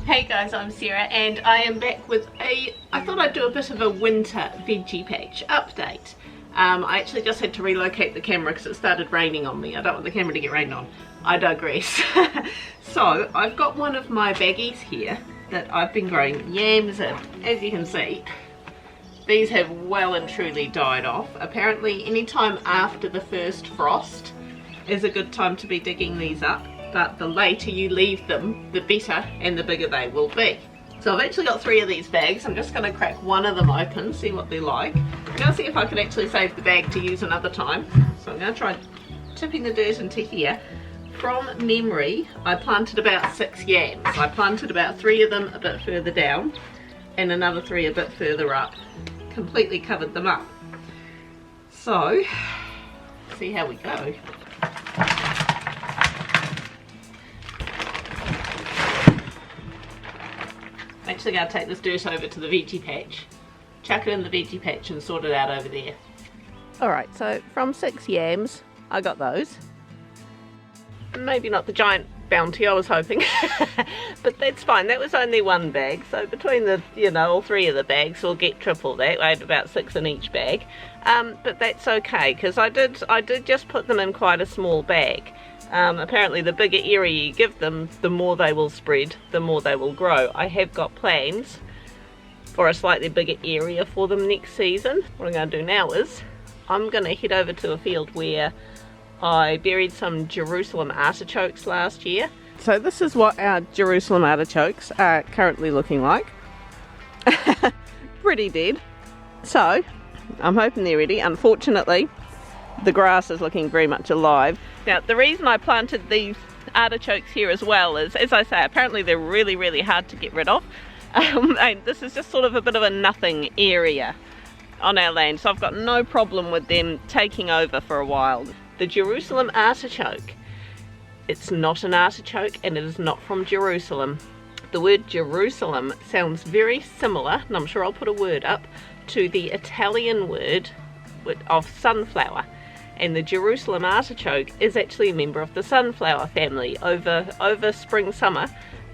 Hey guys, I'm Sarah and I am back with I thought I'd do a bit of a winter veggie patch update. I actually just had to relocate the camera because it started raining on me. I don't want the camera to get rained on. I digress. So I've got one of my baggies here that I've been growing yams in. As you can see, these have well and truly died off. Apparently anytime after the first frost is a good time to be digging these up. But the later you leave them, the better and the bigger they will be. So I've actually got 3 of these bags. I'm just going to crack one of them open, see what they're like. I'm going to see if I can actually save the bag to use another time. So I'm going to try tipping the dirt into here. From memory, I planted about 6 yams. I planted about 3 of them a bit further down and another 3 a bit further up. Completely covered them up. So, see how we go. I'm actually going to take this dirt over to the veggie patch, chuck it in the veggie patch and sort it out over there. Alright, so from 6 yams, I got those. Maybe not the giant bounty I was hoping, but that's fine. That was only 1 bag, so between the, all 3 of the bags we'll get triple that. I had about 6 in each bag, but that's okay because I did just put them in quite a small bag. Apparently the bigger area you give them, the more they will spread, the more they will grow. I have got plans for a slightly bigger area for them next season. What I'm going to do now is I'm going to head over to a field where I buried some Jerusalem artichokes last year. So this is what our Jerusalem artichokes are currently looking like. Pretty dead. So I'm hoping they're ready. Unfortunately, the grass is looking very much alive. Now the reason I planted these artichokes here as well is, as I say, apparently they're really hard to get rid of. And this is just sort of a bit of a nothing area on our land, so I've got no problem with them taking over for a while. The Jerusalem artichoke, it's not an artichoke and it is not from Jerusalem. The word Jerusalem sounds very similar, and I'm sure I'll put a word up, to the Italian word of sunflower. And the Jerusalem artichoke is actually a member of the sunflower family. Over spring, summer,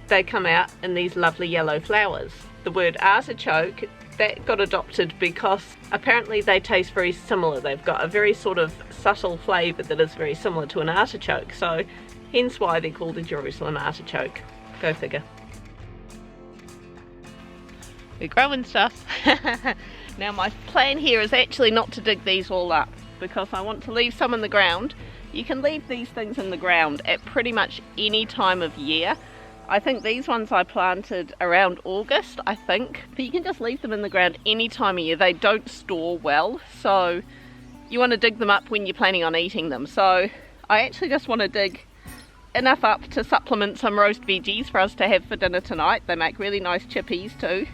they come out in these lovely yellow flowers. The word artichoke, that got adopted because apparently they taste very similar. They've got a very sort of subtle flavour that is very similar to an artichoke. So hence why they're called a Jerusalem artichoke. Go figure. We're growing stuff. Now my plan here is actually not to dig these all up, because I want to leave some in the ground. You can leave these things in the ground at pretty much any time of year. I think these ones I planted around August, I think. But you can just leave them in the ground any time of year. They don't store well, so you want to dig them up when you're planning on eating them. So I actually just want to dig enough up to supplement some roast veggies for us to have for dinner tonight. They make really nice chippies too.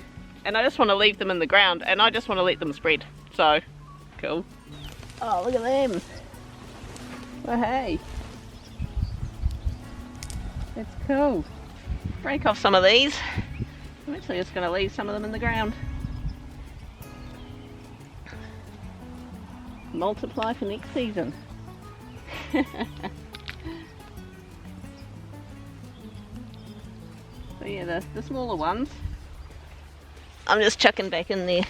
And I just want to leave them in the ground and I just want to let them spread. So, cool. Oh, look at them. Oh, hey. That's cool. Break off some of these. I'm actually just going to leave some of them in the ground. Multiply for next season. So yeah, the smaller ones, I'm just chucking back in there.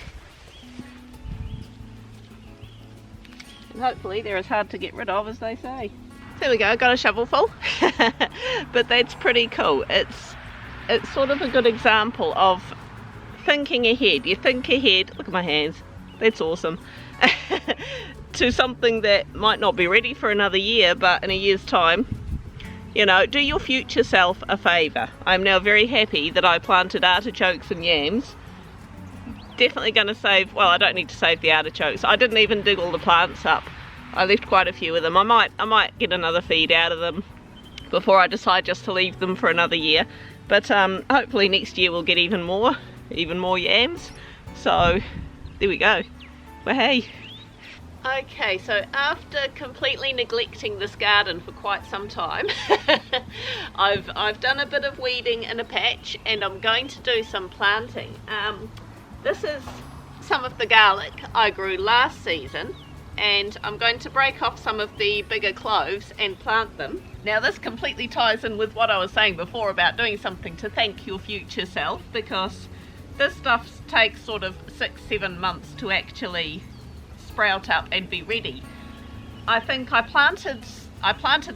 And hopefully they're as hard to get rid of as they say. There we go, got a shovelful. But that's pretty cool. It's sort of a good example of thinking ahead. You think ahead, look at my hands, that's awesome, to something that might not be ready for another year, but in a year's time, do your future self a favour. I'm now very happy that I planted artichokes and yams. Definitely going to save, well, I don't need to save the artichokes. I didn't even dig all the plants up. I left quite a few of them. I might get another feed out of them before I decide just to leave them for another year. But hopefully next year we'll get even more yams. So there we go. Well, hey. Okay, so after completely neglecting this garden for quite some time, I've done a bit of weeding in a patch and I'm going to do some planting. This is some of the garlic I grew last season. and I'm going to break off some of the bigger cloves and plant them. Now this completely ties in with what I was saying before about doing something to thank your future self, because this stuff takes sort of 6-7 months to actually sprout up and be ready. I think I planted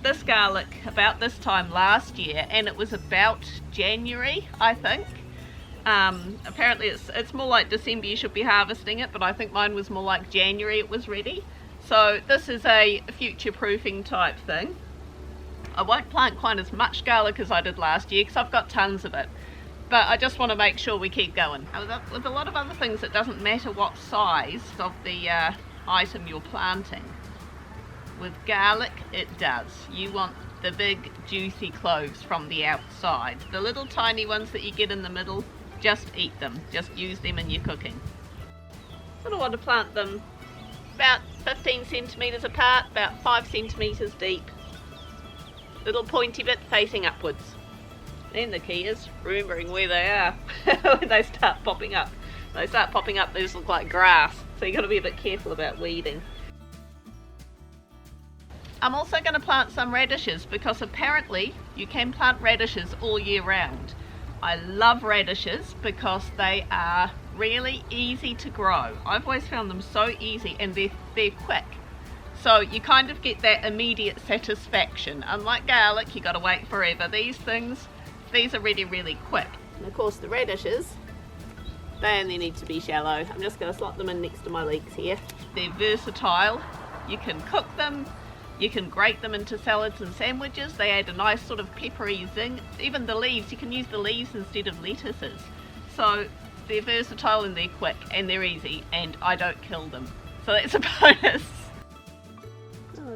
this garlic about this time last year, and it was about January, I think. Apparently it's more like December you should be harvesting it, but I think mine was more like January it was ready. So this is a future proofing type thing. I won't plant quite as much garlic as I did last year because I've got tons of it, but I just want to make sure we keep going. With a lot of other things, it doesn't matter what size of the item you're planting. With garlic it does. You want the big juicy cloves from the outside. The little tiny ones that you get in the middle, just eat them. Just use them in your cooking. I want to plant them about 15 centimetres apart, about 5 centimetres deep. Little pointy bit facing upwards. Then the key is remembering where they are when they start popping up. When they start popping up, these look like grass, so you've got to be a bit careful about weeding. I'm also going to plant some radishes, because apparently you can plant radishes all year round. I love radishes because they are really easy to grow. I've always found them so easy, and they're quick. So you kind of get that immediate satisfaction. Unlike garlic, you got to wait forever. These are really, really quick. And of course the radishes, they only need to be shallow. I'm just going to slot them in next to my leeks here. They're versatile. You can cook them. You can grate them into salads and sandwiches. They add a nice sort of peppery zing. Even the leaves, you can use the leaves instead of lettuces. So they're versatile and they're quick and they're easy, and I don't kill them. So that's a bonus. Oh, I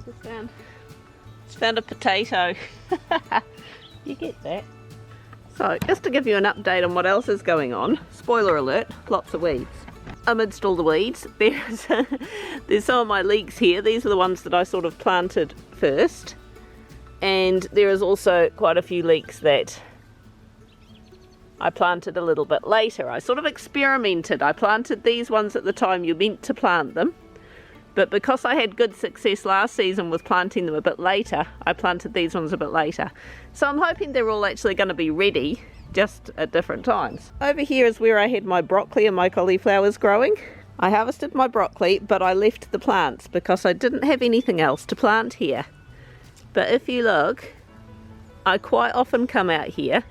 just found a potato. You get that. So just to give you an update on what else is going on, spoiler alert, lots of weeds. Amidst all the weeds, there's some of my leeks here. These are the ones that I sort of planted first, and there is also quite a few leeks that I planted a little bit later. I sort of experimented. I planted these ones at the time you're meant to plant them, but because I had good success last season with planting them a bit later, I planted these ones a bit later. So I'm hoping they're all actually going to be ready, just at different times. Over here is where I had my broccoli and my cauliflowers growing. I harvested my broccoli, but I left the plants because I didn't have anything else to plant here. But if you look, I quite often come out here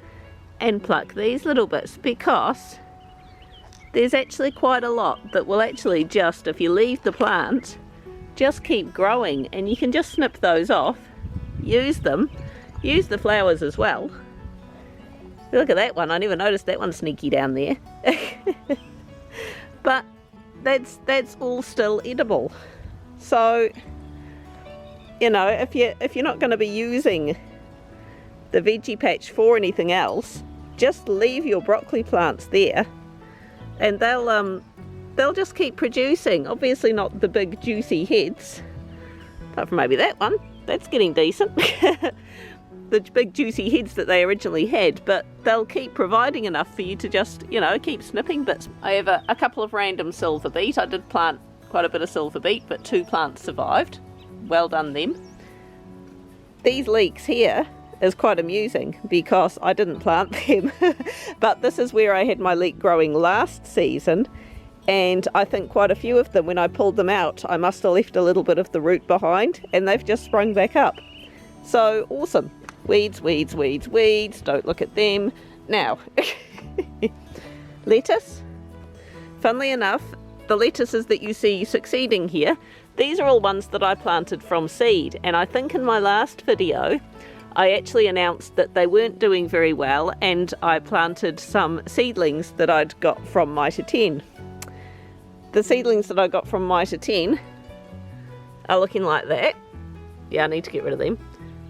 and pluck these little bits, because there's actually quite a lot that will actually just, if you leave the plant, just keep growing, and you can just snip those off, use them, use the flowers as well. Look at that one, I never noticed that one sneaky down there. But that's all still edible. So, you know, if you're not going to be using the veggie patch for anything else, just leave your broccoli plants there, and they'll just keep producing. Obviously not the big juicy heads, apart from maybe that one. That's getting decent. The big juicy heads that they originally had, but they'll keep providing enough for you to just, you know, keep snipping bits. I have a couple of random silver beet. I did plant quite a bit of silver beet, but 2 plants survived. Well done them. These leeks here is quite amusing because I didn't plant them, but this is where I had my leek growing last season, and I think quite a few of them, when I pulled them out, I must have left a little bit of the root behind, and they've just sprung back up. So awesome. Weeds, weeds, weeds, weeds. Don't look at them. Now, lettuce. Funnily enough, the lettuces that you see succeeding here, these are all ones that I planted from seed, and I think in my last video I actually announced that they weren't doing very well, and I planted some seedlings that I'd got from Mitre 10. The seedlings that I got from Mitre 10 are looking like that. Yeah, I need to get rid of them.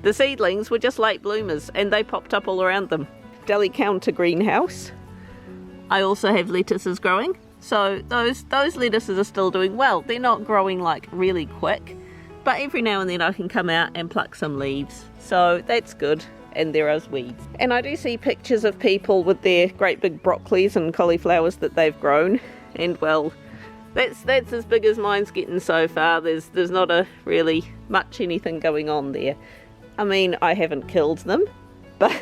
The seedlings were just late bloomers, and they popped up all around them. Deli counter greenhouse. I also have lettuces growing, so those lettuces are still doing well. They're not growing like really quick, but every now and then I can come out and pluck some leaves, so that's good. And there are weeds. And I do see pictures of people with their great big broccolis and cauliflowers that they've grown, and well, That's as big as mine's getting so far. There's not a really much anything going on there. I mean, I haven't killed them, but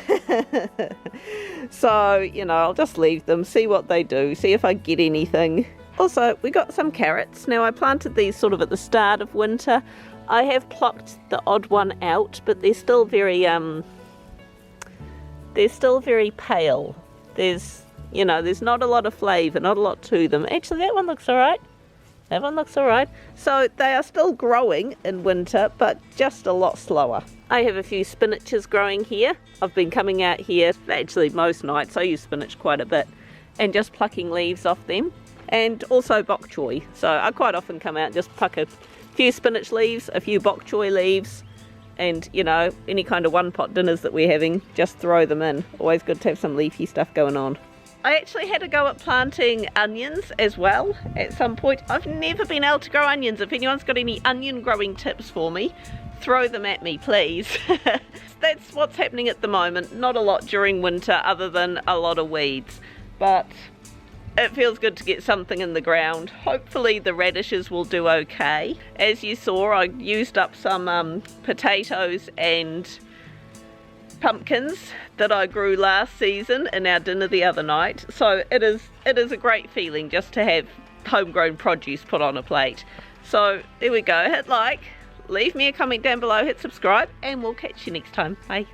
so, you know, I'll just leave them, see what they do, see if I get anything. Also, we got some carrots. Now, I planted these sort of at the start of winter. I have plucked the odd one out, but they're still very pale. You know, there's not a lot of flavour, not a lot to them. Actually, that one looks alright. That one looks alright. So they are still growing in winter, but just a lot slower. I have a few spinaches growing here. I've been coming out here actually most nights. I use spinach quite a bit, and just plucking leaves off them. And also bok choy. So I quite often come out and just pluck a few spinach leaves, a few bok choy leaves, and, you know, any kind of one-pot dinners that we're having, just throw them in. Always good to have some leafy stuff going on. I actually had a go at planting onions as well at some point. I've never been able to grow onions. If anyone's got any onion growing tips for me, throw them at me, please. That's what's happening at the moment. Not a lot during winter other than a lot of weeds. But it feels good to get something in the ground. Hopefully the radishes will do okay. As you saw, I used up some potatoes and pumpkins that I grew last season in our dinner the other night. So it is a great feeling just to have homegrown produce put on a plate. So there we go. Hit like, leave me a comment down below, hit subscribe, and we'll catch you next time. Bye.